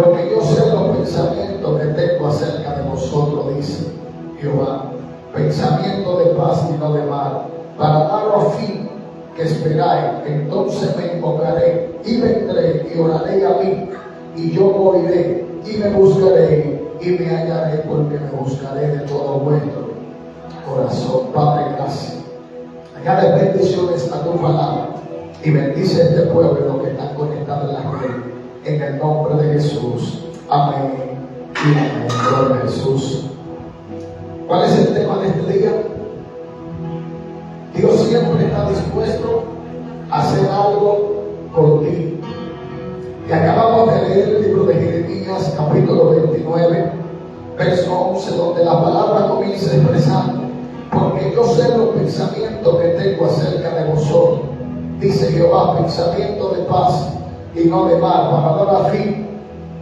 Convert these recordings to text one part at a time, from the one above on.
porque yo sé los pensamientos que tengo acerca de vosotros, dice Jehová, pensamiento de paz y no de mal, para daros fin que esperáis. Entonces me invocaré y vendré y oraré a mí, y yo oiré y me buscaré y me hallaré, porque me buscaré de todo vuestro corazón. Padre, gracias. Añade bendiciones a tu palabra y bendice este pueblo y los que están conectados en las redes, en el nombre de Jesús. Amén y amén. Gloria a Jesús. ¿Cuál es el tema de este día? Dios siempre está dispuesto a hacer algo por ti. Y acabamos de leer el libro de Jeremías, capítulo 29, verso 11, donde la palabra comienza expresando: porque yo sé los pensamientos que tengo acerca de vosotros, dice Jehová, pensamiento de paz y no de mal, para dar a fin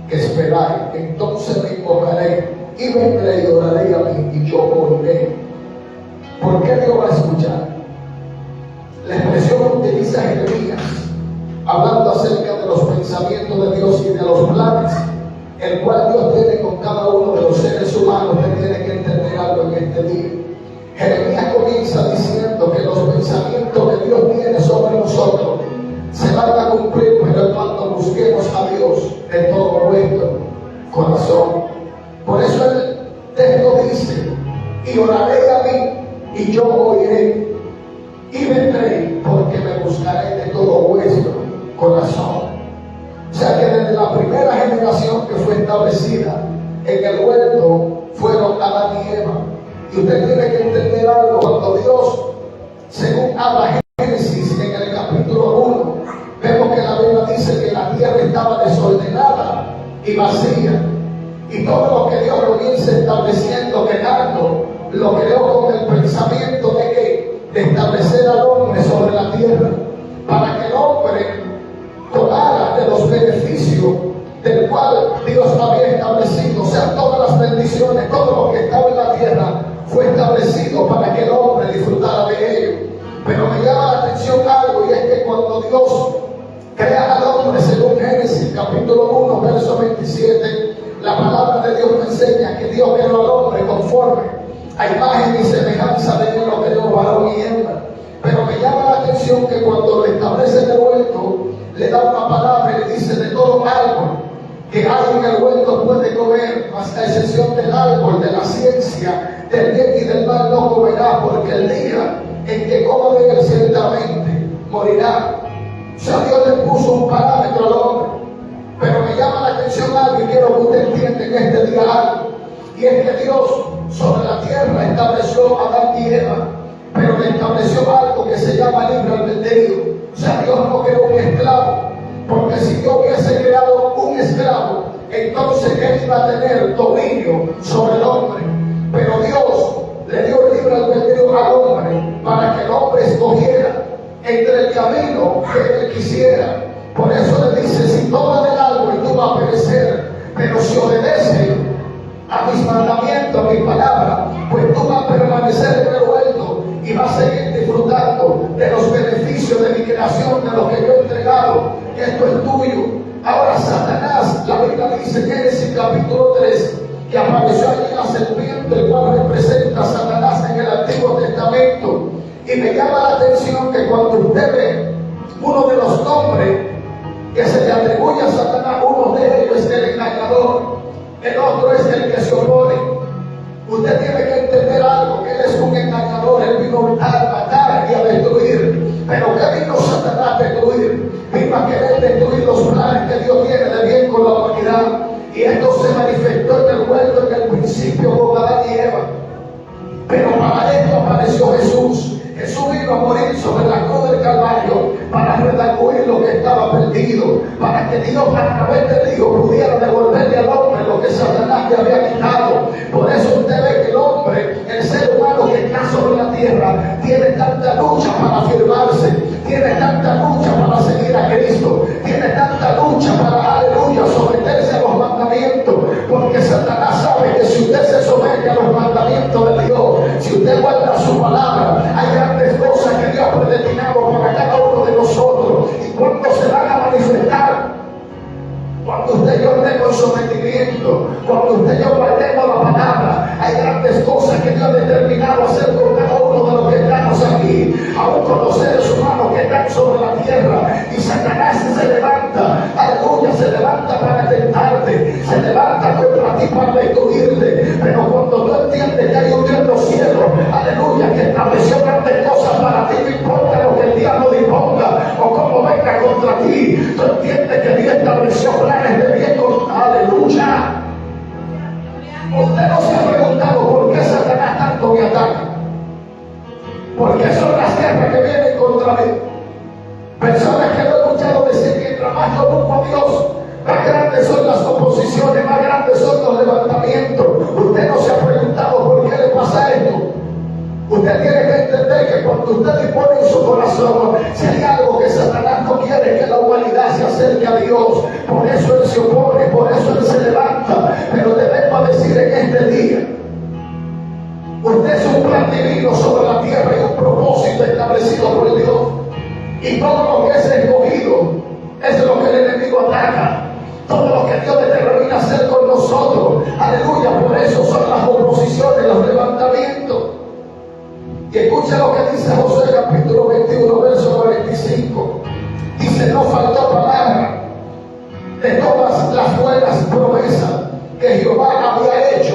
que esperáis. Entonces me invocaré y vendré y oraré a mí, y yo oiré. ¿Por qué Dios va a escuchar? La expresión que utiliza Jeremías, hablando acerca de los pensamientos de Dios y de los planes, el cual Dios tiene con cada uno de los seres humanos. Usted tiene que entender algo en este día. Jeremías comienza diciendo que los pensamientos que Dios tiene sobre nosotros se van a cumplir, pero cuando busquemos a Dios de todo nuestro corazón. Por eso el texto dice: y oraré a mí, y yo oiré, y vendré, porque me buscaré de todo vuestro corazón. O sea que desde la primera generación que fue establecida en el huerto fueron Adán y Eva. Y usted tiene que entender algo. Cuando Dios, según habla Génesis en el capítulo 1, vemos que la Biblia dice que la tierra estaba desordenada y vacía. Y todo lo que Dios comienza estableciendo, creando, lo creó con el pensamiento de que de establecer al hombre sobre la tierra, para que el hombre tomara de los beneficios del cual Dios había establecido. O sea, todas las bendiciones, todo lo que estaba en la tierra fue establecido para que el hombre disfrutara de ello. Pero me llama la atención algo, y es que cuando Dios crea al hombre, según Génesis capítulo 1 verso 27, la palabra de Dios me enseña que Dios creó al hombre conforme a imagen y semejanza de Él, lo creó varón y hembra. Pero me llama la atención que cuando lo establece en el huerto, le da una palabra y le dice: de todo árbol que hay en el huerto puede comer, mas a excepción del árbol de la ciencia del bien y del mal no comerá, porque el día en que coma de él ciertamente morirá. O sea, Dios le puso un parámetro al hombre. Pero me llama la atención algo, y quiero que usted entienda en este día algo, y es que Dios sobre la tierra estableció a Adán y Eva, pero le estableció algo que se llama libre albedrío. O sea, Dios no creó un esclavo, porque si Dios hubiese creado un esclavo, entonces él iba a tener dominio sobre el hombre. Pero Dios le dio el libre albedrío al hombre para que el hombre escogiera entre el camino que él quisiera. Por eso le dice: si tomas del árbol tú vas a perecer, pero si obedeces a mis mandamientos, a mi palabra, pues tú vas a permanecer en el huerto y vas a seguir disfrutando de los beneficios de mi creación, de lo que yo he entregado, que esto es tuyo. Ahora Satanás, la Biblia dice en Génesis capítulo 3, que apareció allí la serpiente, el cual representa a Satanás en el Antiguo Testamento. Y me llama la atención que cuando usted ve uno de los nombres que se le atribuye a Satanás, uno de ellos es el engañador, el otro es el que se opone. Usted tiene que entender algo, que él es un engañador. Él vino a hurtar, matar y a destruir. Pero ¿qué vino Satanás a destruir? Vino a querer destruir los planes que Dios tiene de bien con la humanidad. Y esto se manifestó en el huerto en el principio con Adán y Eva. Pero para esto apareció Jesús. Jesús vino a morir sobre la cruz del Calvario para redarguir lo que estaba perdido, para que Dios a través del Hijo pudiera devolverle al hombre lo que Satanás le había quitado. Por eso usted ve que el hombre, el ser humano que está sobre la tierra, tiene tanta lucha para afirmarse, tiene tanta lucha para seguir a Cristo, tiene tanta lucha para, aleluya, someterse a los mandamientos, porque Satanás sabe que si usted se somete a los mandamientos de Dios, si usted guarda su palabra, hay grandes cosas que Dios ha predestinado para cada uno de nosotros. ¿Y cuándo se van a manifestar? Cuando usted y yo estemos con sometimiento. Cuando usted y yo guardemos la palabra, hay grandes cosas que Dios ha determinado hacer con cada uno de los que estamos aquí, aún con los seres humanos que están sobre la tierra. Y Satanás se levanta, aleluya, se levanta para tentarte, se levanta contra ti para destruirte. Pero cuando tú entiendes que hay un Dios en los cielos, aleluya, que estableció grandes cosas para ti, no importa lo que el diablo disponga o cómo venga contra ti, tú entiendes que Dios estableció planes de bien contra, aleluya. Usted no se ha preguntado por qué Satanás tanto me ataca, porque son las guerras que vienen contra mí. Personas que no he escuchado decir que mientras más yo busco a Dios, más grandes son las oposiciones, más grandes son los levantamientos. Usted no se ha preguntado por qué le pasa esto. Usted tiene que entender que cuando usted dispone en su corazón, si hay algo que Satanás no quiere, que la humanidad se acerque a Dios. Por eso Él se opone, por eso Él se levanta. Pero debemos decir en este día, usted es un plan divino sobre la tierra y un propósito establecido por Dios. Y todo lo que es escogido es lo que el enemigo ataca. Todo lo que Dios determina hacer con nosotros, aleluya, por eso son las oposiciones, los levantamientos. Y escucha lo que dice Josué capítulo 21, verso 45. Dice: no faltó palabra de todas las buenas promesas que Jehová había hecho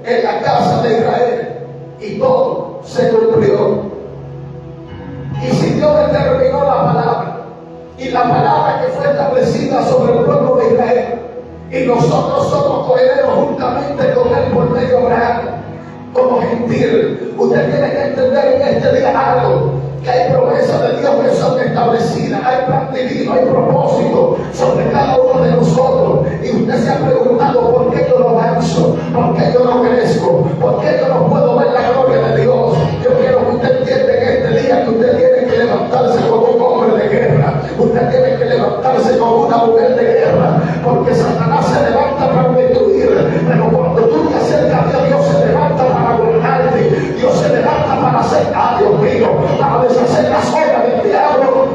en la casa de Israel, y todo se cumplió. Y si Dios determinó la palabra, y la palabra que fue establecida sobre el pueblo de Israel, y nosotros somos coherederos juntamente con Él por medio de Abraham, como gentil, usted tiene que entender en este día algo, que hay promesas de Dios que son establecidas, hay plan divino, hay propósito sobre cada uno de nosotros. Y usted se ha preguntado: ¿por qué yo no avanzo? ¿Por qué yo no crezco? ¿Por qué yo no puedo ver la gloria de Dios? Yo quiero que usted entienda en este día que usted tiene que levantarse como un hombre de guerra. Usted tiene que levantarse como una mujer de guerra, porque Satanás se levanta para destruir, pero cuando tú te acercas a Dios, Dios se levanta para gobernarte. Dios se levanta para hacer, Dios mío, para deshacer las obras del diablo.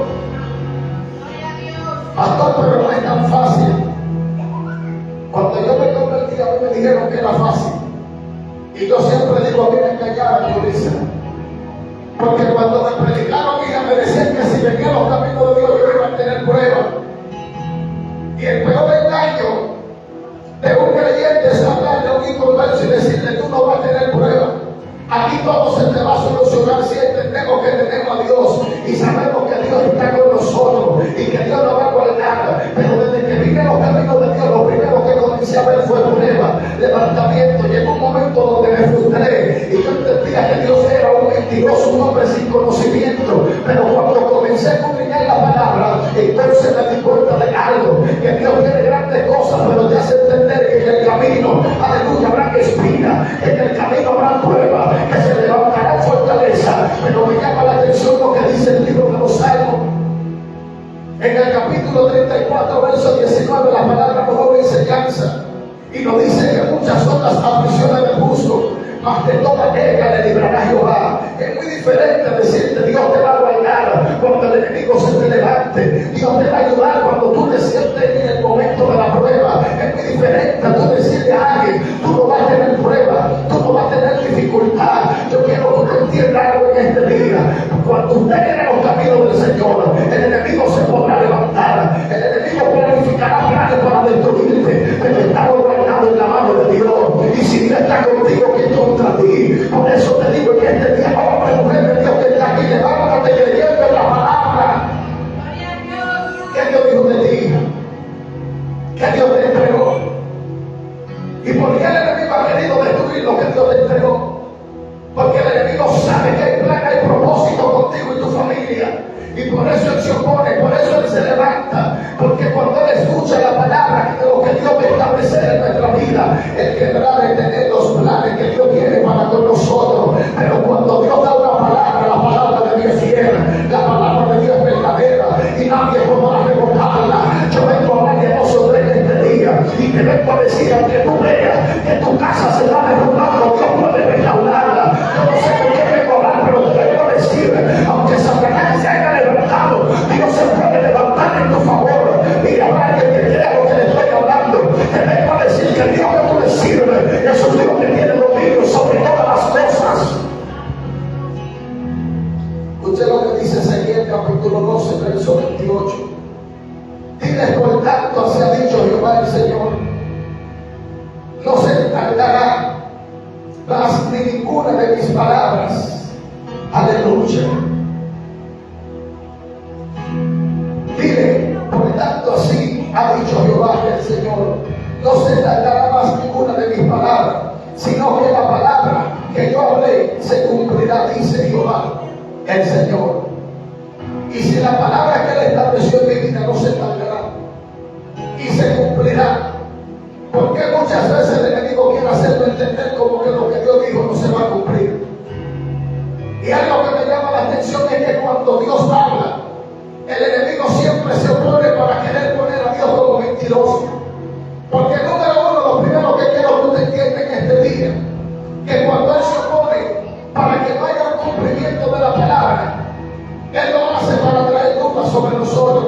Pastor, pero no es tan fácil. Cuando yo me convertí, a mí me dijeron que era fácil. Y yo siempre digo: a mí me engañaron, Yulisa. Porque cuando me predicaron, me decían que si venía los caminos de Dios, yo iba a tener pruebas. Y el peor engaño de un creyente es hablarle a un inconverso y decirle: tú no vas a tener pruebas. Aquí todo se te va a solucionar si entendemos que tenemos a Dios y sabemos que Dios está con nosotros y que Dios nos va a guardar. Pero desde que vine los caminos de Dios, lo primero que comencé a ver fue prueba, levantamiento. Llegó un momento donde me frustré y yo entendía que Dios era un mentiroso, un hombre sin conocimiento. Pero cuando comencé a escudriñar la palabra, entonces me di cuenta de algo, que Dios tiene grandes cosas, pero te hace entender que en el camino, aleluya, habrá espina, en el camino habrá prueba, que se levantará en fortaleza. Pero me llama la atención lo que dice el libro de los Salmos. En el capítulo 34, verso 19, la palabra nos da una enseñanza y nos dice que muchas son las aflicciones del justo, mas de toda ella le librará Jehová. Es muy diferente decirte: Dios te va a guardar cuando el enemigo se te levante. Dios te va a ayudar cuando tú te sientes en el momento de la prueba. Es muy diferente a tú decirle a alguien: tú no vas a tener prueba, tú no vas a tener dificultad. Yo quiero que usted entienda algo en este día. Cuando usted viene a los caminos del Señor, el enemigo se podrá levantar, el enemigo planificará planes para destruirte, pero está gobernado en la mano de Dios. Y si Dios está contigo, ¿quién contra ti? Por eso te digo en este día: hombre, mujer de Dios que está aquí, levántate creyendo en la palabra. ¿Qué Dios dijo de ti? ¿Qué Dios te entregó? ¿Y por qué el enemigo ha querido destruir lo que Dios te entregó? Porque el enemigo sabe que hay plan, hay propósito contigo y tu familia. Y por eso Él se opone, por eso Él se levanta. Porque cuando Él escucha la palabra de lo que Dios va a establecer en nuestra vida, Él querrá detener los planes que Dios tiene para con nosotros. Pero cuando Dios da una palabra, la palabra de Dios es fiel, la palabra de Dios es verdadera y nadie podrá revocarla. Yo vengo a hablar de dos o tres en este día y te vengo a decir: aunque tú veas que tu casa se está derrumbando, Dios puede restaurarla. Yo no sé por qué vengo a hablar, pero te vengo a decir: aunque Satanás se haya levantado, Dios se puede levantar en tu favor. Mira, para que te crea lo que le estoy hablando. Te vengo ni ninguna de mis palabras. Aleluya. Dile, por tanto así ha dicho Jehová el Señor, no se tardará más ninguna de mis palabras, sino que la palabra que yo hablé se cumplirá, dice Jehová el Señor. Y si la palabra que él estableció en mi vida no se tardará y se cumplirá, porque muchas veces el enemigo quiere hacerlo entender como que lo que Dios dijo no se va a cumplir. Y algo que me llama la atención es que cuando Dios habla, el enemigo siempre se opone para querer poner a Dios como mentiroso. Porque número uno, lo primero que quiero que usted entienda en este día, que cuando Él se opone para que no haya un cumplimiento de la palabra, Él lo hace para traer dudas sobre nosotros.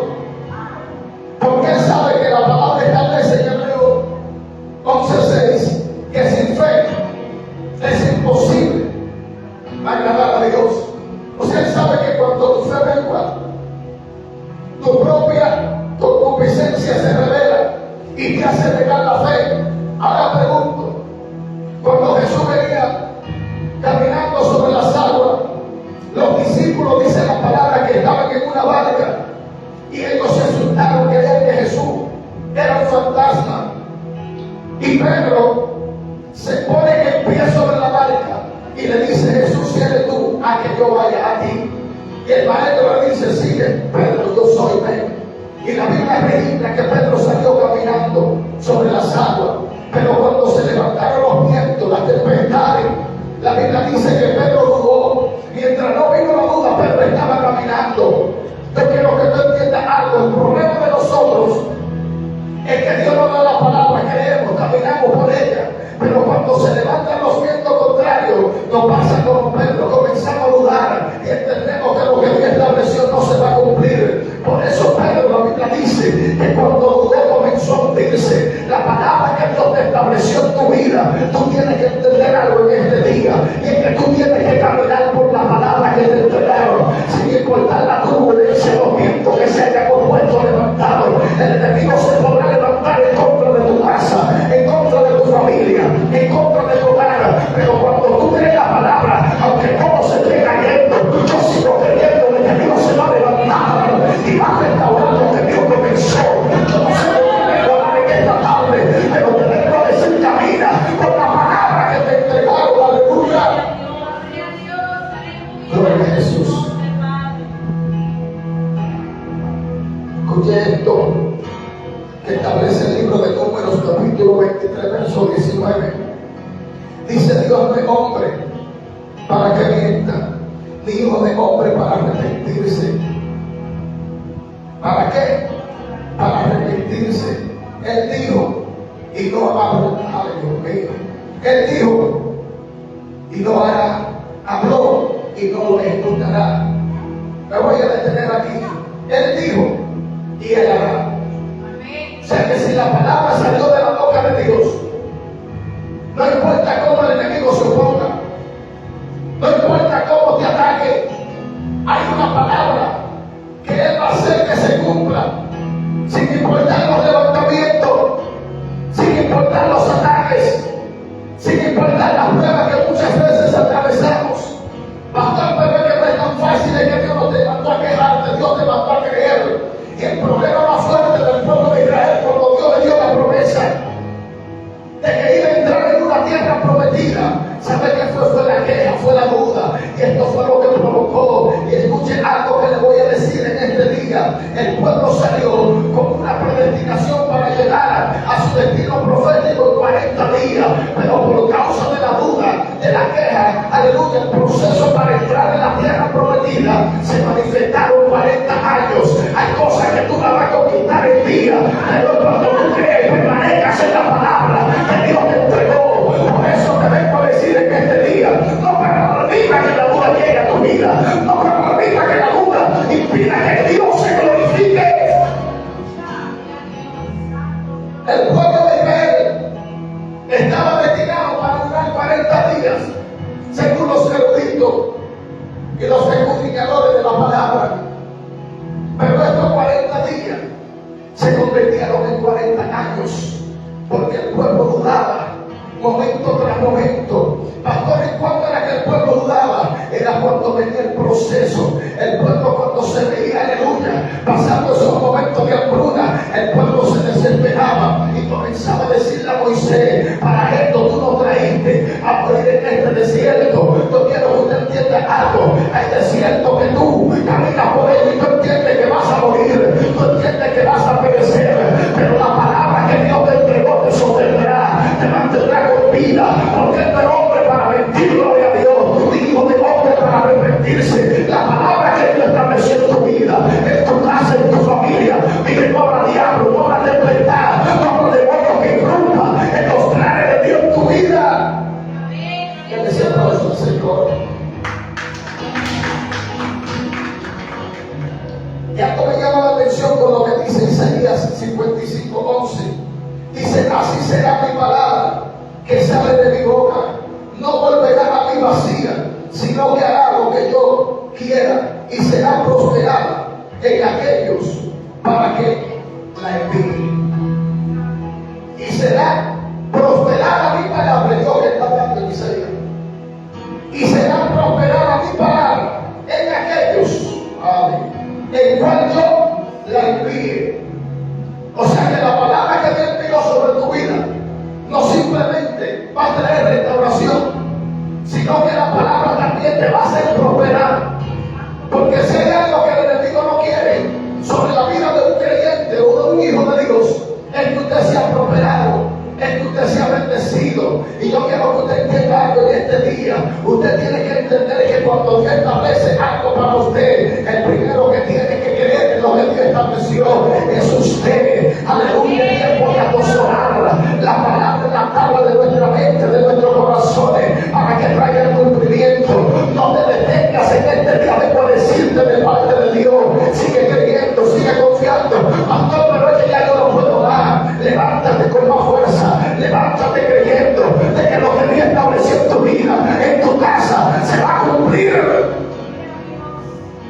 Porque Él sabe que la palabra establece en Hebreo 11:6 que sin fe es imposible agradar a Dios. O sea, Él sabe que cuando tu fe mengua, tu propia concupiscencia se revela y te hace negar la fe. Ahora pregunto, cuando Jesús venía caminando sobre las aguas, los discípulos, dice la palabra, que estaban en una barca y ellos se asustaron, creían que Jesús era un fantasma. Y Pedro se pone en pie sobre la barca y le dice: Jesús, si eres tú, a que yo vaya a ti. Y el maestro le dice: sigue, Pedro, yo soy, ven. Y la Biblia registra que Pedro salió caminando sobre las aguas, pero cuando se levantaron los vientos, las tempestades, la Biblia dice que Pedro dudó. Mientras no vino la duda, Pedro estaba caminando. Yo quiero que tú entiendas algo. El problema de nosotros es que Dios nos da la palabra, creemos, caminamos por ella, pero cuando se levantan los vientos contrarios, nos pasa como Pedro, comenzamos a dudar y entendemos que lo que Dios estableció no se va a cumplir. Por eso Pedro, la Biblia dice que cuando dudó comenzó a hundirse. La palabra que Dios te estableció en tu vida, tú tienes que entender algo en este día, y es que tú tienes que caminar por la palabra que te entregaron, sin importar la turbulencia, los vientos que se hayan puesto levantados. El enemigo se podrá levantar en contra de tu casa, en contra de tu familia, en contra de tu hogar, pero cuando tú tienes la palabra, aunque todo se esté cayendo, yo sigo creyendo, el enemigo se va a levantar y va a restaurar lo que Dios comenzó. Yo no sé lo que me va a dar en esta tarde, pero te vengo a decir: camina por la palabra que te entregaron. Aleluya. Gloria a Jesús. Escuche esto que establece el libro de Números, capítulo 23, verso 19. Dice: Dios no es hombre para que mienta, ni hijo de hombre para arrepentirse. ¿Para qué? Para arrepentirse. Él dijo y no habló. Ay, Dios mío. Él dijo y no hará. Habló y no lo ejecutará. Me voy a detener aquí. Él dijo y él hará. O sea que si la palabra salió de la boca de Dios, no importa cómo el enemigo se oponga, no importa cómo te ataque, hay una palabra que Él va a hacer que se cumpla, sin importar los levantamientos, sin importar los ataques, sin importar las pruebas que muchas veces atravesamos. Pastor, pero es que no es tan fácil, es que Dios no te mandó a quejarte, Dios te mandó a creer. Y el problema más fuerte del pueblo de Israel, cuando Dios le dio la promesa de que iba a entrar en una tierra prometida, ¿sabe qué fue? Fue la queja, fue la duda. Y esto fue lo que provocó. Y escuchen algo que le voy a decir en este día. El pueblo salió con una predestinación para llegar a su destino profético en 40 días. Pero por causa de la duda, de la queja, aleluya, el proceso para entrar en la tierra prometida se manifestaron 40 años. Hay cosas que tú la vas a conquistar en día, pero cuando tú crees, permanezcas en la palabra que Dios te entregó. Por eso te vengo a decir en este día: no permita que la duda llegue a tu vida, no permita que la duda impida que Dios se glorifique. El pueblo de Israel estaba destinado para durar 40 días, según los eruditos y los escudriñadores de la palabra. Pero estos 40 días se convirtieron en 40 años, porque el pueblo dudaba momento tras momento. Pastor, era cuando venía el proceso. El pueblo cuando se veía, aleluya, pasando esos momentos de hambruna, el pueblo se desesperaba y comenzaba a decirle a Moisés: para esto tú no traíste a morir en este desierto. Yo quiero que usted entienda algo. Hay desierto que tú caminas por él y tú entiendes que vas a morir, tú entiendes que vas a perecer, pero la palabra que Dios te entregó te sostendrá, te mantendrá con vida, porque Él no es hombre para mentir, gloria a Dios, ni hijo de hombre para arrepentirse. La palabra que Dios estableció en tu vida, en tu casa, en tu familia, mire, no habrá diablo, no habrá tempestad, no habrá demonio que irrumpa en los planes de Dios en tu vida. Que le sea aplauso al Señor. Y esto me llama la atención con lo que dice Isaías 55:11. Dice: así será mi palabra que sale de mi boca, no volverá a mí vacía, sino que hará lo que yo quiera y será prosperada en aquellos para que la envíen. Y será prosperada mi palabra. Dios está hablando en Isaías. Y será prosperada mi palabra en aquellos, en cual yo la envíe. O sea que la palabra que Dios envió sobre tu vida no simplemente va a traer restauración, sino que la palabra también te va a hacer prosperar. Porque si hay algo que el enemigo no quiere sobre la vida de un creyente o de un hijo de Dios, es que usted sea prosperado, es que usted sea bendecido. Y yo quiero que usted entienda algo en este día. Usted tiene que entender que cuando Dios establece algo para usted, el primero que tiene que creer en lo que Dios estableció es usted. Aleluya. Tiempo de apostolar la palabra en la tabla de nuestra mente, de nuestros corazones, para que traiga el cumplimiento. No te detengas en este día de poder decirte de parte de Dios. Sigue creyendo, sigue confiando. Pastor, pero es que ya yo no puedo dar. Levántate con más fuerza. Levántate creyendo de que lo que Dios estableció en tu vida, en tu casa, se va a cumplir.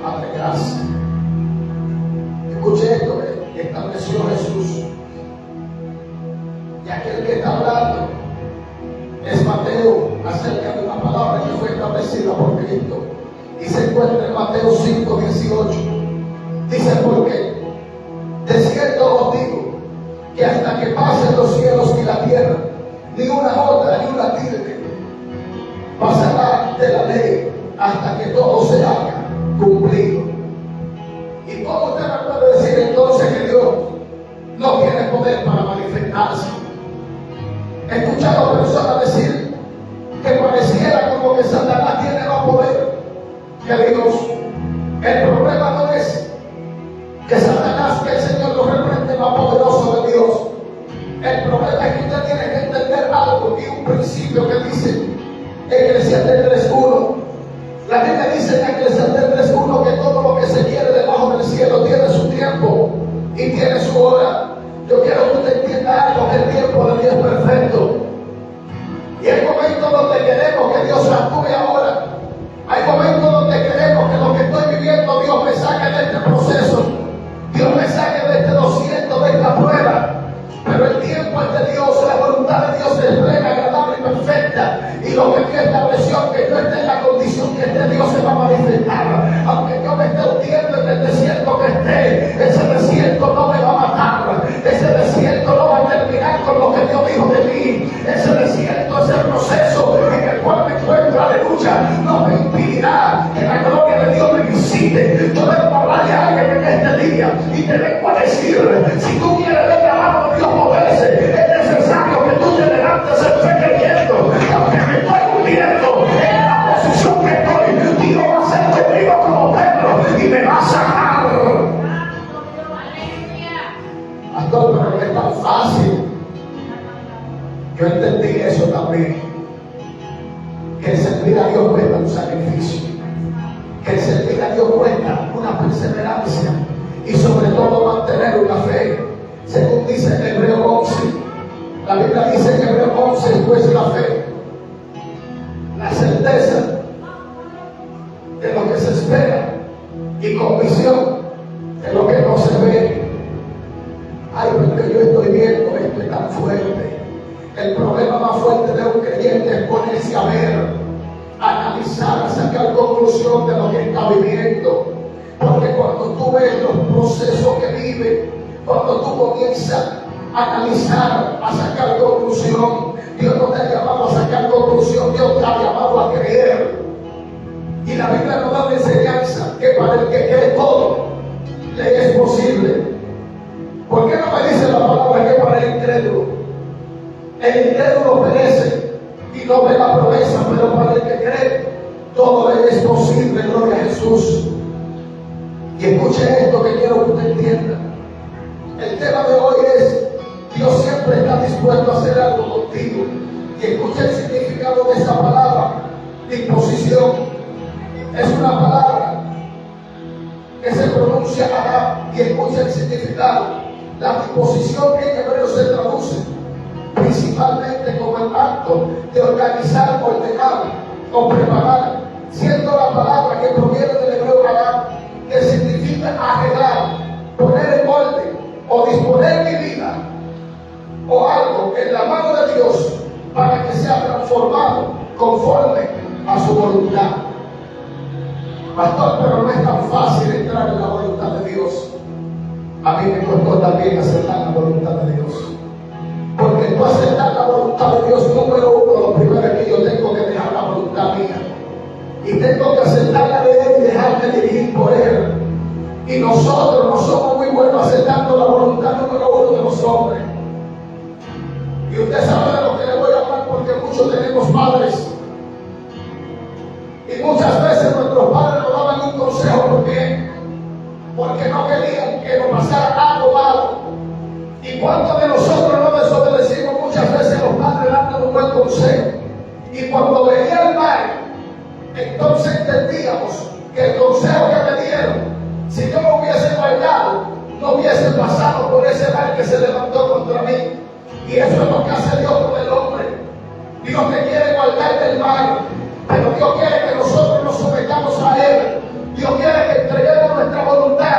Padre, gracias. Escuche esto que estableció Jesús. Y aquel que está hablando es Mateo, acerca de una palabra que fue establecida por Cristo. Y se encuentra en Mateo 5:18. Dice: porque de cierto os digo que hasta que pasen los cielos y la tierra, ni una jota ni una tilde pasará de la ley hasta que todo se haga cumplido. ¿Y cómo usted me puede decir entonces que Dios no tiene poder para manifestarse? He escuchado personas decir que pareciera como que Satanás tiene más poder que Dios. El problema no es que Satanás, que el Señor lo reprende, más poderoso de Dios. El problema es que usted tiene que entender algo y un principio que dice Eclesiastés 3:1. La Biblia dice en Eclesiastés 3:1 que todo lo que se quiere debajo del cielo tiene su tiempo y tiene su hora. Yo quiero que usted entienda algo, que el tiempo de Dios es perfecto. Y hay momentos donde queremos que Dios actúe ahora. Hay momentos donde queremos que lo que estoy viviendo, Dios me saque de este proceso. Dios me saque de este 200, de esta prueba. Pero el tiempo es de Dios, la voluntad de Dios es plena, agradable y perfecta. Y lo que Dios estableció, que yo esté en la condición que esté, Dios se va a manifestar. Aunque yo me esté hundiendo en el desierto que esté, ese desierto no me va a matar. Ese desierto no va a terminar con lo que Dios dijo de mí. Ese desierto, ese proceso en el cual me encuentro, aleluya, no me impedirá que la gloria de Dios me visite. Yo debo hablarle a alguien en este día y te vengo a decir: si tú quieres ver la mano de Dios moverse, es necesario que tú te levantes en fe creyendo, aunque me estoy hundiendo en la posición que estoy, Dios va a ser conmigo como Pedro y me va a sacar. Pastor, pero no es tan fácil. Yo entendí eso también, que el servir a Dios cuesta un sacrificio, que el servir a Dios cuesta una perseverancia y sobre todo mantener una fe, según dice en Hebreos 11. La Biblia dice en Hebreos 11: pues la fe, la certeza de lo que se espera y convicción de lo que no se ve. Ay, porque yo estoy viendo esto es tan fuerte. El problema más fuerte de un creyente es ponerse a ver, analizar analizar, a sacar conclusión de lo que está viviendo. Porque cuando tú ves los procesos que vive, cuando tú comienzas a analizar, a sacar conclusión, Dios no te ha llamado a sacar conclusión, Dios te ha llamado a creer. Y la Biblia nos da la enseñanza que para el que cree todo le es posible. ¿Por qué no me dice la palabra que para el incrédulo? El incrédulo perece y no ve la promesa, pero para el que cree todo le es posible. Gloria a Jesús. Y escuche esto que quiero que usted entienda. El tema de hoy es: Dios siempre está dispuesto a hacer algo contigo. Y escuche el significado de esa palabra: disposición. Es una palabra que se pronuncia acá, y escucha el significado. La disposición que en hebreo se traduce principalmente como el acto de organizar, ordenar o preparar, siendo la palabra que proviene del hebreo acá, que significa arreglar, poner en orden o disponer mi vida o algo en la mano de Dios para que sea transformado conforme a su voluntad. Pastor, pero no es tan fácil entrar en la voluntad de Dios. A mí me costó también aceptar la voluntad de Dios. Porque tú aceptar la voluntad de Dios, número uno, lo primero es que yo tengo que dejar la voluntad mía. Y tengo que aceptar la de Él y dejarme dirigir por Él. Y nosotros no somos muy buenos aceptando la voluntad número uno de los hombres. Y usted sabe de lo que le voy a hablar, porque muchos tenemos padres. Y muchas veces nuestros padres nos daban un consejo por bien, porque no querían que nos pasara algo malo. ¿Y cuántos de nosotros no desobedecimos muchas veces a los padres dando un buen consejo? Y cuando venía el mal, entonces entendíamos que el consejo que me dieron, si yo lo hubiese guardado, no hubiese pasado por ese mal que se levantó contra mí. Y eso es lo que hace Dios con el hombre. Dios te quiere guardar del mal, pero Dios quiere que nosotros nos sometamos a Él. Dios quiere que entreguemos nuestra voluntad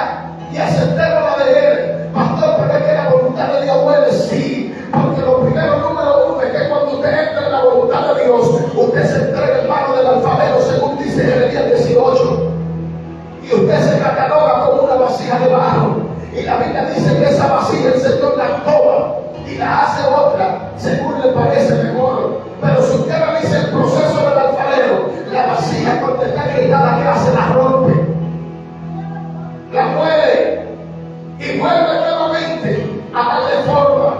y aceptemos la de Él. Pastor, pero es que la voluntad de Dios duele, sí, porque lo primero, número uno, es que cuando usted entra en la voluntad de Dios, usted se entrega en mano del alfarero, según dice Jeremías 18, y usted se cataloga como una vasija de barro. Y la Biblia dice que esa vasija el Señor la toma y la hace otra según le parece mejor. Pero si usted revisa el proceso del alfarero, la vasija cuando está gritada, ¿qué hace? La rompe, la mueve y vuelve nuevamente a darle forma.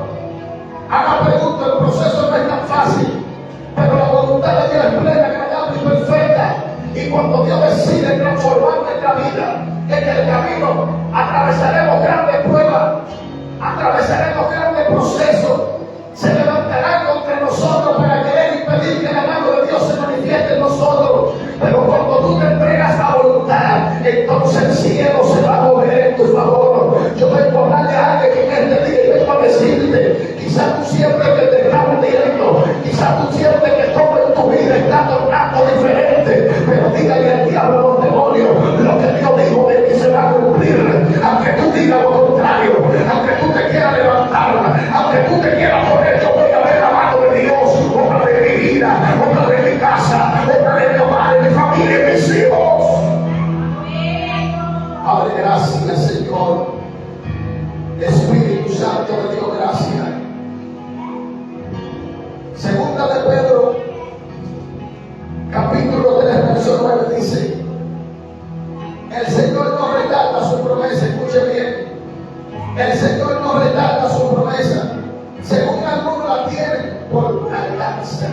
Haga pregunta, el proceso no es tan fácil, pero la voluntad de Dios es plena, agradable y perfecta. Y cuando Dios decide transformar nuestra vida, en el camino atravesaremos grandes pruebas, atravesaremos grandes procesos. Se levantarán contra nosotros para querer impedir que la mano de Dios se manifieste en nosotros. Pero cuando tú te entregas a voluntad, entonces el cielo se va a mover en tu favor. Yo vengo a hablarle a alguien que en este día y vengo a decirte: quizás tú sientes que te está hundiendo, quizás tú sientes que todo en tu vida está tornando diferente, pero dígale al diablo, a los demonios, lo que Dios dijo de ti se va a cumplir. Aunque tú digas lo contrario, aunque tú te quieras levantar, aunque tú te quieras poner, yo voy a ver la mano de Dios, obra de mi vida, obra de mi casa, obra de mi hogar, de mi familia y mis hijos. Padre, gracias, Señor. Espíritu Santo de Dios, gracias. Segunda de Pedro, capítulo 3, verso 9 dice: el Señor no retarda su promesa. Escuche bien. El Señor no retarda su promesa, según algunos la tienen por tardanza,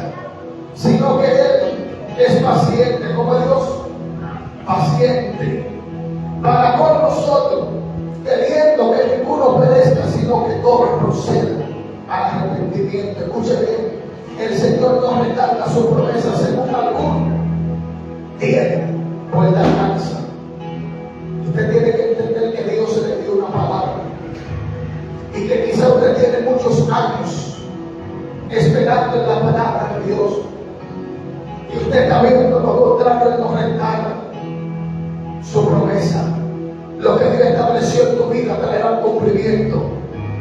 sino que Él es paciente, como Dios, paciente para con nosotros, queriendo que ninguno perezca, sino que todos procedan al arrepentimiento. Escuche bien. El Señor no retarda su promesa, según algunos tienen por tardanza. Usted tiene que entender que Dios se le dio una palabra y que quizá usted tiene muchos años esperando en la palabra de Dios, y usted está viendo lo contrario, no retarda su promesa. Lo que Dios estableció en tu vida traerá un cumplimiento.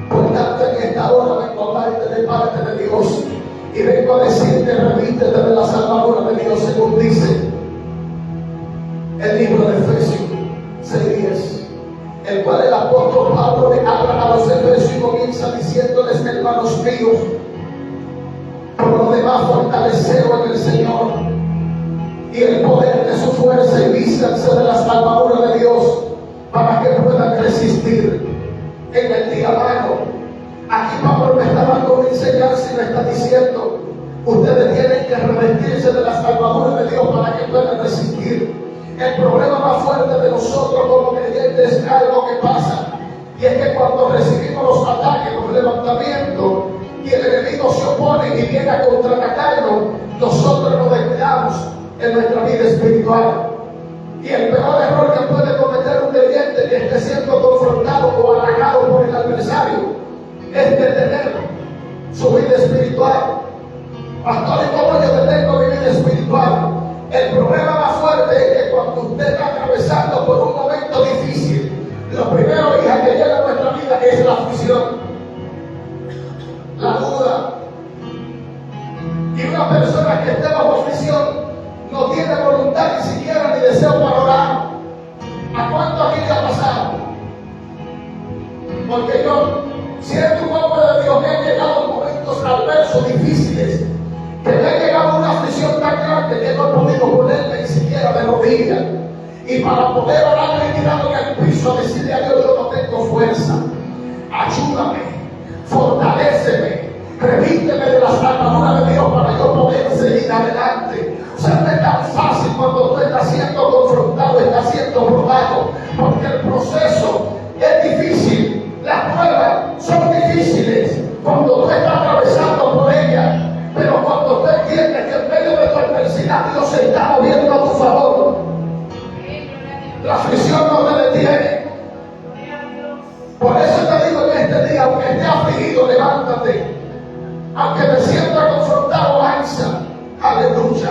Por tanto, en esta hora vengo a hablarte de parte de Dios y vengo a decirte: remítete de las armaduras de Dios, según dice el libro de Efesios 6:10, el cual el apóstol Pablo le habla a los efesios y comienza diciéndoles: hermanos míos, por lo demás fortaleceros en el Señor y el poder de su fuerza, y vístanse de las armaduras de Dios para que puedan resistir en el día malo. Aquí Pablo me está dando una enseñanza y me está diciendo: ustedes tienen que revestirse de las armaduras de Dios para que puedan resistir. El problema más fuerte de nosotros como creyentes es algo que pasa, y es que cuando recibimos los ataques, los levantamientos, y el enemigo se opone y viene a contraatacarnos, nosotros nos descuidamos en nuestra vida espiritual. Y el peor error que puede cometer un creyente que esté siendo confrontado o atacado por el adversario es detener su vida espiritual. Pastor, ¿y cómo yo detengo mi vida espiritual? El problema más fuerte es que cuando usted está atravesando por un momento difícil, lo primero, hija, que llega a nuestra vida es la aflicción, la duda. Y una persona que esté bajo aflicción no tiene voluntad ni siquiera ni deseo para orar. ¿A cuánto aquí le ha pasado? Porque yo, siendo un hombre de Dios, me he llegado a momentos adversos, difíciles, que me ha llegado una aflicción tan grande que no he podido ponerme ni siquiera de rodillas. Y para poder orar me he tirado en el piso a decirle a Dios: yo no tengo fuerza, ayúdame, fortaléceme, revíteme de las armaduras de Dios para yo poder seguir adelante. O sea, no es tan fácil cuando tú estás siendo confrontado, estás siendo probado, porque el proceso es difícil, las pruebas son difíciles cuando tú estás atravesando por ellas. Pero cuando usted entiende que en medio de tu adversidad Dios se está moviendo a tu favor, la aflicción no te detiene. Por eso te digo en este día: aunque esté afligido, levántate. Aunque me sienta confrontado, avanza. Aleluya.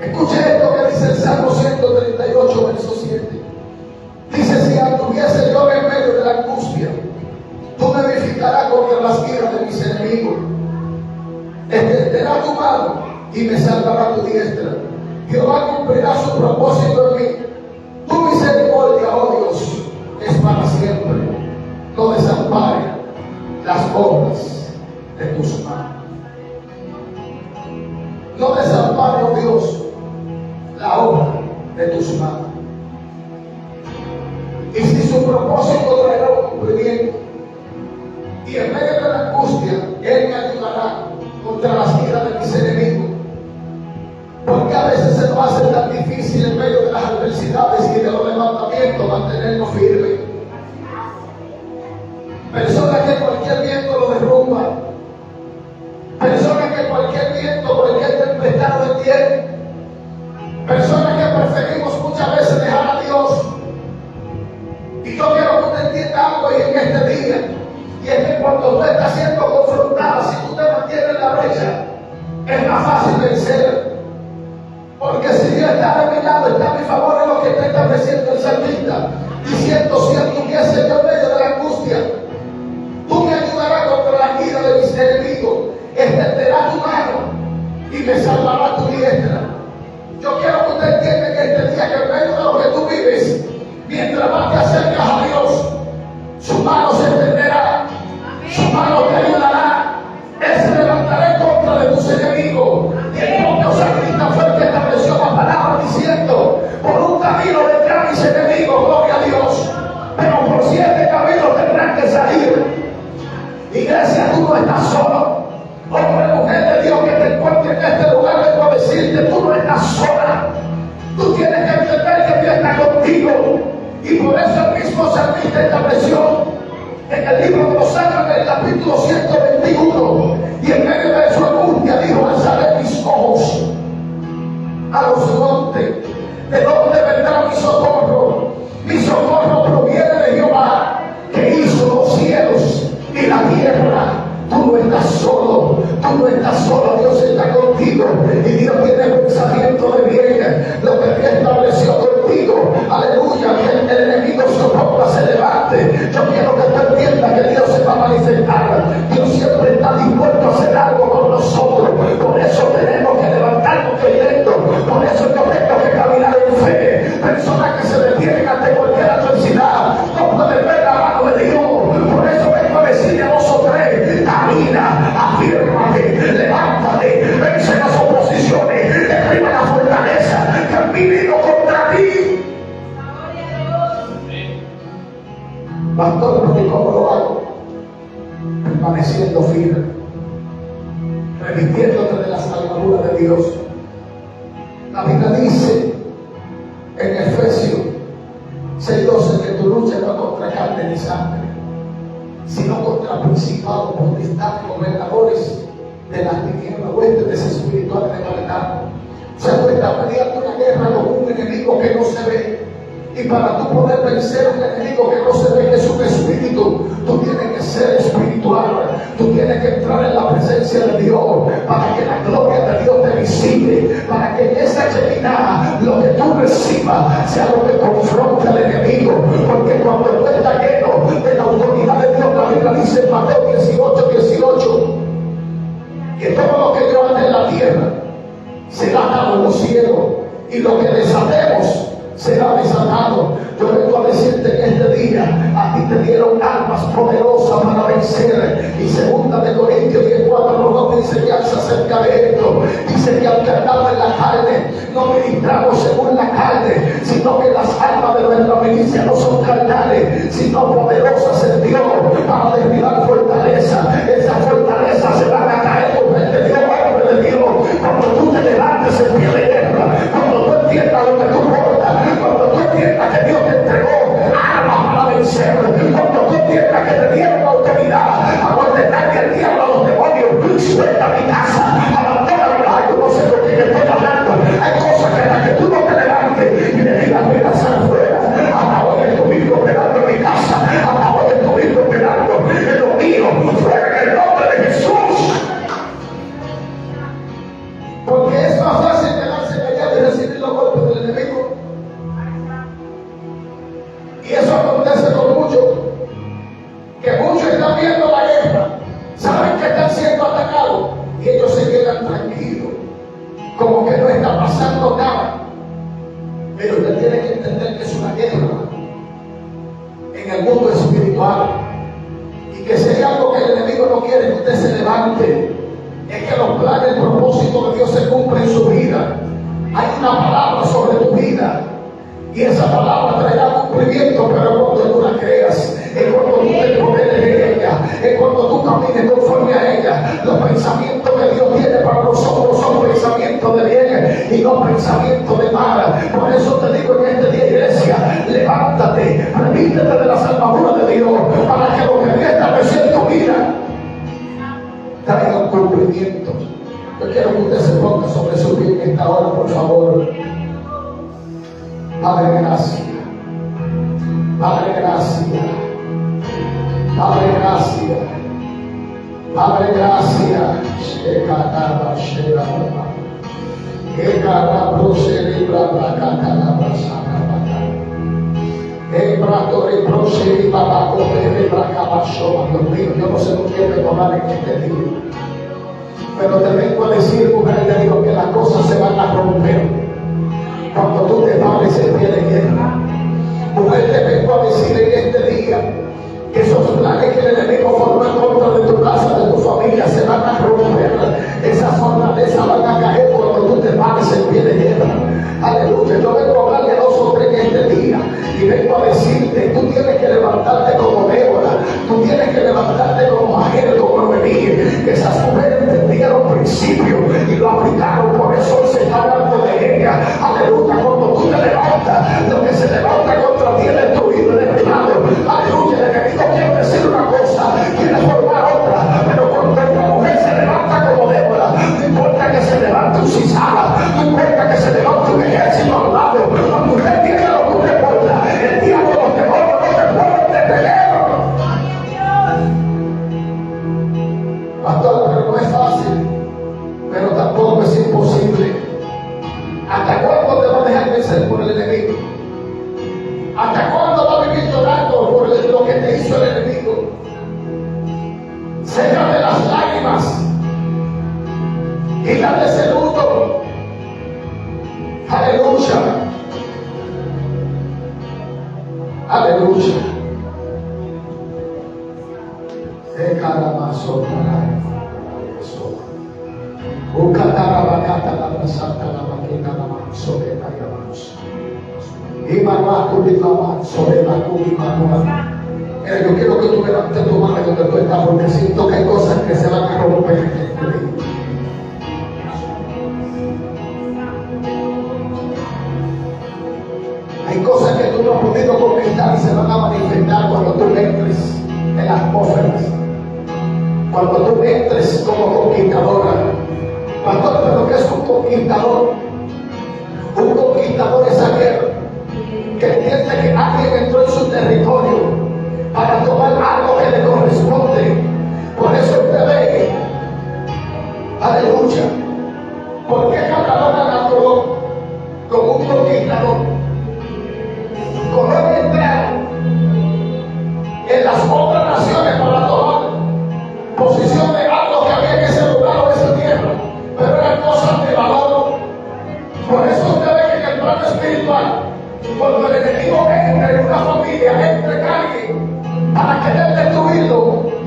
Escuche esto que dice el Salmo 138, verso 7. Dice: si anduviese yo en medio de la angustia, tú me vivificarás contra las iras de mis enemigos. Extenderá tu mano y me salvará tu diestra. Jehová cumplirá su propósito en mí. Tu misericordia, oh Dios, es para siempre. No desampare las obras de tus manos. No desampare, oh Dios, la obra de tus manos. Y si su propósito traerá un cumplimiento, y en medio de la angustia, Él me ayudará contra las iras de mis enemigos. Porque a veces se nos hace tan difícil en medio de las adversidades y de los levantamientos mantenernos firmes. Personas que cualquier viento lo derrumba, personas que cualquier viento, cualquier tempestad lo detiene, personas que preferimos muchas veces dejar a Dios. Y yo quiero que usted entienda algo hoy en este día, y es que cuando usted está siendo confrontado, si usted mantiene en la brecha, es más fácil vencer. Porque si Dios está de mi lado, está a mi favor, es lo que está estableciendo el salmista, diciendo: si anduviese yo en medio de la angustia, tú me ayudarás contra la ira de mis enemigos, extenderá tu mano y me salvará tu diestra. Yo quiero que usted entienda que este día, que en medio de lo que tú vives, mientras más te acercas a Dios, su mano se extenderá, su mano te ayudará. Él se levantará en contra de tus enemigos. Y el propio salmista fue el que estableció la palabra diciendo: por un camino vendrán mis enemigos, gloria a Dios, pero por 7 caminos tendrán que salir. Iglesia, tú no estás solo. Hombre, mujer de Dios que te encuentre en este lugar, vengo a decirte: tú no estás sola. Tú tienes que entender que Dios está contigo. Y por eso el mismo salmista estableció en levántate, vence las oposiciones, derriba la fortaleza que han venido contra ti. Pastor, ¿y cómo lo hago? Permaneciendo firme, revistiéndote de las armaduras de Dios. La Biblia dice en Efesios 6:12 que tu lucha no es contra carne ni sangre, sino contra principados, potestades, gobernadores de las tinieblas, huestes espirituales de maldad. O sea, tú estás peleando una guerra con un enemigo que no se ve. Y para tú poder vencer a un enemigo que no se ve, que es un espíritu, tú tienes que ser espiritual. Tú tienes que entrar en la presencia de Dios para que la gloria de Dios te visite, para que en esa llenidad lo que tú recibas sea lo que confronte al enemigo. Porque cuando tú estás lleno de la autoridad de Dios, la Biblia dice en Mateo 18:18 que todo lo que Dios hace en la tierra será dado en los cielos, y lo que desatemos será desatado. Yo vengo a decirte en este día, a ti te dieron armas poderosas para vencer. Y 2 Corintios 10:4 nos da una enseñanza acerca de esto. Dice que aunque andamos en la carne, no ministramos según la carne, sino que las armas de nuestra milicia no son carnales, sino poderosas en Dios para derribar fortaleza. Esa fortaleza se van a caer por el de Dios, hombre de Dios. Cuando tú te levantes en pie de guerra, cuando tú entiendas lo que tú portas, cuando tú entiendas que Dios te entregó armas para vencer, cuando tú entiendas que te dieron autoridad a ordenarle al diablo, a los demonios, suelta mi casa, abandona. Ay, yo no sé lo que te estoy hablando. Hay cosas que las que tú no te levantes y le digas, mira, sal afuera. Hasta hoy estuviste operando en mi casa, hasta hoy estuviste operando en lo mío, fuera en el nombre de Jesús. Porque es más fácil quedarse callado y recibir los golpes del enemigo. Y eso acontece con muchos, que muchos están viendo la guerra, saben que están siendo atacados y ellos se quedan tranquilos, como que no está pasando nada. Pero usted tiene que entender que es una guerra en el mundo espiritual, y que si hay algo que el enemigo no quiere que usted se levante, es que los planes, el propósito de Dios se cumplen en su vida. Hay una palabra sobre tu vida, y esa palabra traerá cumplimiento, pero cuando tú la creas, es cuando tú te pones en ella, es cuando tú camines conforme a ella. Los pensamientos que Dios tiene para nosotros son pensamientos de bien y no pensamientos de mal. Por eso te digo en este día, iglesia, levántate, revístete de las armaduras de Dios, para que lo que Dios estableció en tu vida traiga un cumplimiento. Yo quiero que usted se ponga sobre su pie en esta hora, por favor. Padre, gracias. Padre, gracias. Padre, gracias. Padre, gracias. Dios mío, yo no sé lo que me tomar en este día, pero te vengo a decir, mujer de Dios, que las cosas se van a romper cuando tú te pares en pie de guerra. Mujer, te vengo a decir en este día que esos planes que el enemigo formó en contra de tu casa, de tu familia, se van a romper. Esas fortalezas van a caer cuando tú te pares en pie de guerra. Aleluya. Yo vengo a hablar de dos o tres en este día y vengo a decirte, tú tienes que levantarte como Débora, tú tienes que levantarte como Jael, como Noemí, que esas mujeres entendieron principios y lo aplicaron. Por eso hoy se está hablando de ella. Aleluya. Cuando tú te levantas, lo que se levanta contra ti es destruido, es derribado. Aleluya. El enemigo quiere decir una cosa, quiere formar otra, pero cuando una mujer se levanta como Débora, no importa que se levante un Sisara, no importa que se levante un ejército a un lado, cuando usted tiene lo que usted porta, el diablo, los demonios no te pueden detener. Pastor, pero no es fácil, pero tampoco es imposible. ¿Hasta cuándo te va a dejar vencer por el enemigo? ¿Hasta cuándo va a vivir llorando por lo que te hizo el enemigo? Sécate las lágrimas y dale ese luto. Aleluya. Aleluya. De cada paso para eso. cata la brasata la maquina la manso de Tayamans. Y mamá, tú la manso de la cubimanoa. Mira, yo quiero que tú levantes tu mano donde tú estás, porque siento que hay cosas que se van a romper en este día. Hay cosas que tú no has podido conquistar y se van a manifestar cuando tú entres en las atmósferas. Cuando tú entres como conquistadora. Pastor, pero ¿qué es un conquistador? Un conquistador es aquel que entiende que alguien entró en su territorio para tomar algo que le corresponde. Por eso usted ve, aleluya, porque Catalona actuó como un conquistador. Colón entraron en las otras naciones para tomar posición de algo que había en ese lugar o esa tierra, pero eran cosas de valor. Por eso usted ve que en el plano espiritual, cuando el enemigo entra en una familia, entra en alguien para querer destruirlo,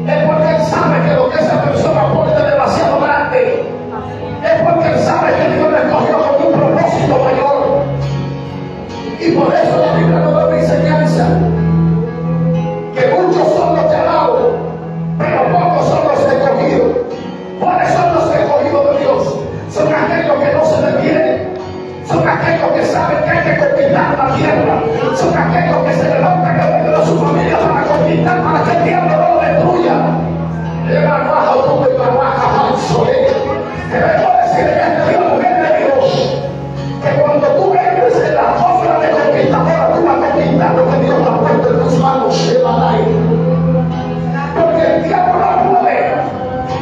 es porque él sabe que lo que esa persona aporta es demasiado grande. Es porque él sabe que Dios le escogió con un propósito mayor. Y por eso la Biblia nos da una enseñanza que muchos son los llamados, pero pocos son los escogidos. ¿Cuáles son los escogidos de Dios? Son aquellos que no se detienen. Son aquellos que saben que hay que conquistar la tierra. Son aquellos que se levantan de su familia para conquistar, para que el diablo no lo destruya. Te vengo a decir en este día, mujer de Dios, que cuando tú entres en la atmósfera de conquistadora, tú vas a conquistar lo que Dios te ha puesto en tus manos. Porque el diablo no puede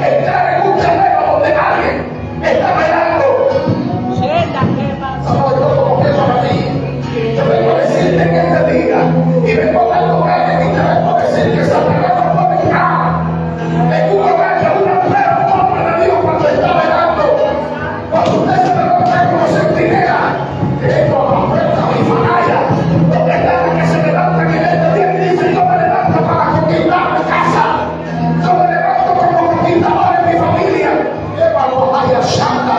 entrar en un terreno donde alguien está velando. Yo vengo a decirte en este día, y vengo a dar lugar, y te vengo a decir que Satanás no puede entrar en un lugar de una mujer, un hombre de Dios cuando está velando. Cuando usted se levanta como centinela, esto a la puerta mi fanalla, donde está que se levantan en este día y dicen: yo me levanto para conquistar mi casa, yo me levanto como conquistador en mi familia. Eva no haya shanda.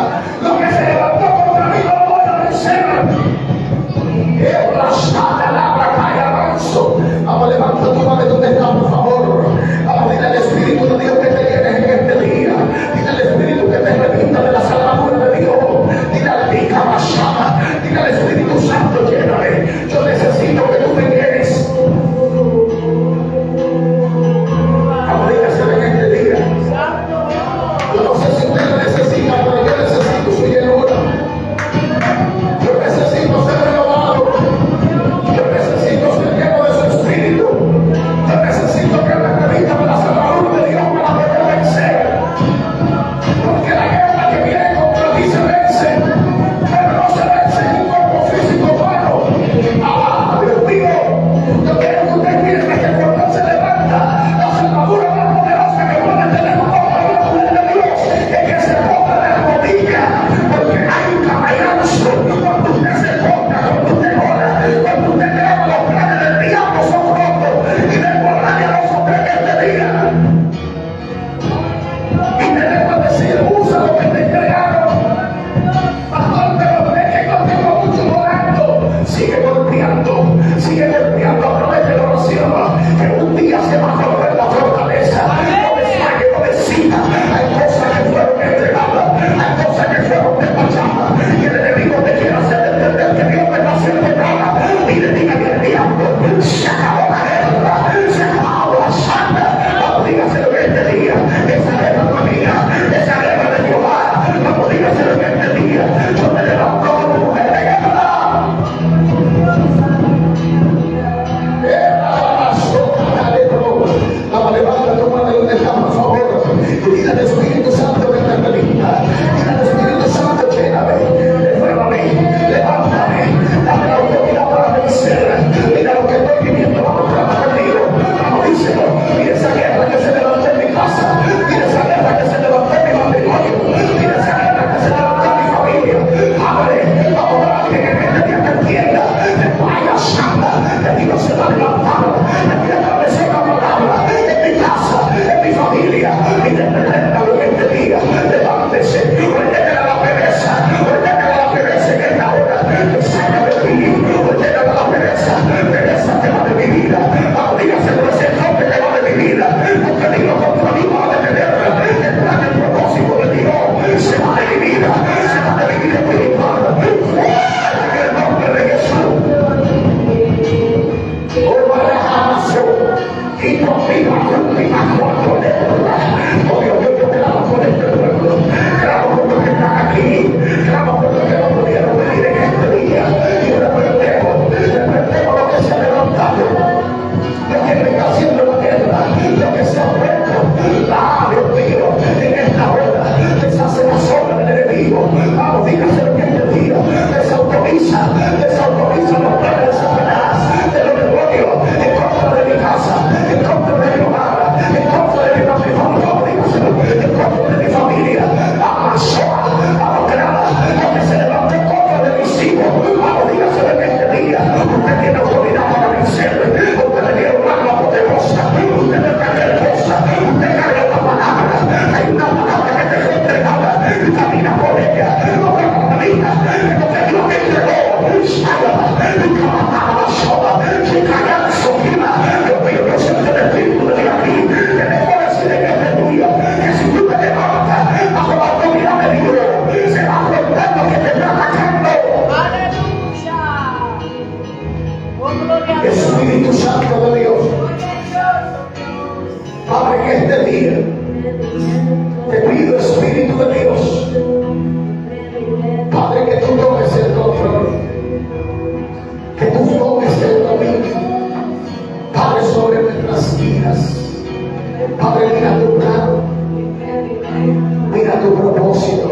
tu propósito.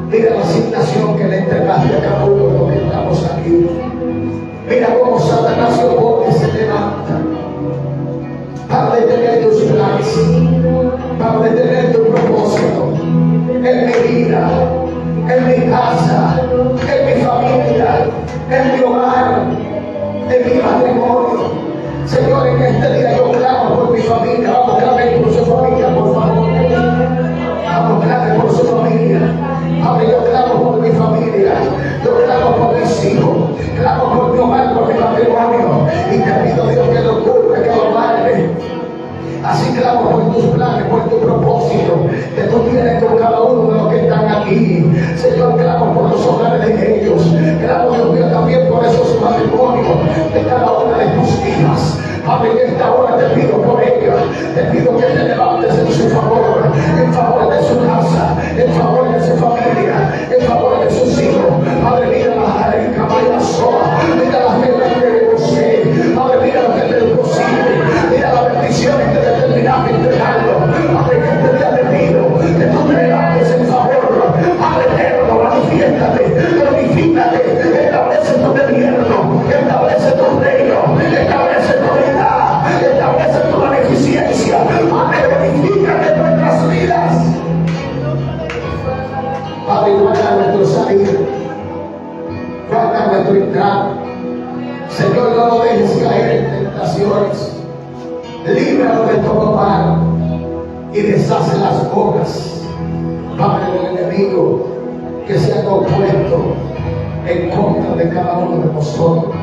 Mira la asignación que le entregaste a cada uno de los que estamos aquí. Mira cómo Satanás se opone y se levanta para detener tus planes, para detener tu propósito en mi vida, en mi casa, en mi familia, en mi hogar, en mi matrimonio. Señor, en este día yo clamo por mi familia. Vamos, clamen por su familia, por favor. Vamos, clamen por su familia. Padre, yo clamo por mi familia. Yo clamo por mis hijos. Clamo por mi hogar, por mi matrimonio. Y te pido, Dios, que lo cubra, que lo guarde. Así clamo por tus planes, por tu propósito que tú tienes con cada uno de los que están aquí. Señor, clamo por los hogares de ellos. Clamo, Dios mío, también por esos matrimonios de cada una de tus hijas. Padre, en esta hora te pido por ella. Te pido que te levantes en su favor, en favor de su casa, en favor de su familia, en favor de sus hijos. Padre, mira la rica, vaya sola. Mira las guerras que posee. Padre, mira lo que te es posible. Mira las bendiciones que determinaste entregarlo. Padre, que este día te pido que tú te levantes en favor. Padre eterno, manifiéstate, glorifícate, establece tu gobierno, establece tu reino, establece tu vida, establece tu beneficencia. Padre, glorifícate en nuestras vidas. Padre, guarda nuestro salir, guarda nuestro entrar. Señor, no lo dejes caer en tentaciones. Líbralo de todo mal y deshace las obras, Padre, del enemigo que se ha opuesto en contra de cada uno de nosotros.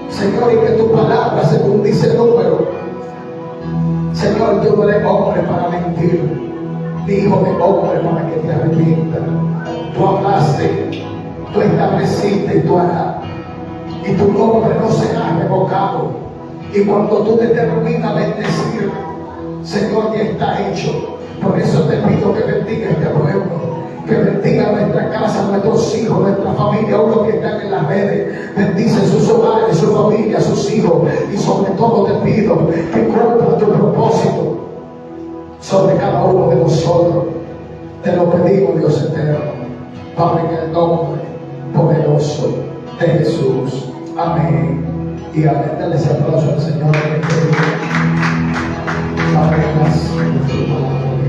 Señor, y que tu palabra, según dice Número, Señor, tú no eres hombre para mentir, ni hijo de hombre para que te arrepientas. Tú hablaste, tú estableciste y tú harás, y tu nombre no será revocado. Y cuando tú determinas bendecir, Señor, ya está hecho. Por eso te pido que bendiga este pueblo, que bendiga nuestra casa, nuestros hijos, nuestra familia, aún los que están en las redes. Bendice sus hogares, su familia, sus hijos. Y sobre todo te pido que cumpla tu propósito sobre cada uno de nosotros. Te lo pedimos, Dios eterno, Padre, en el nombre poderoso de Jesús. Amén. Y amén. Dale ese aplauso al Señor.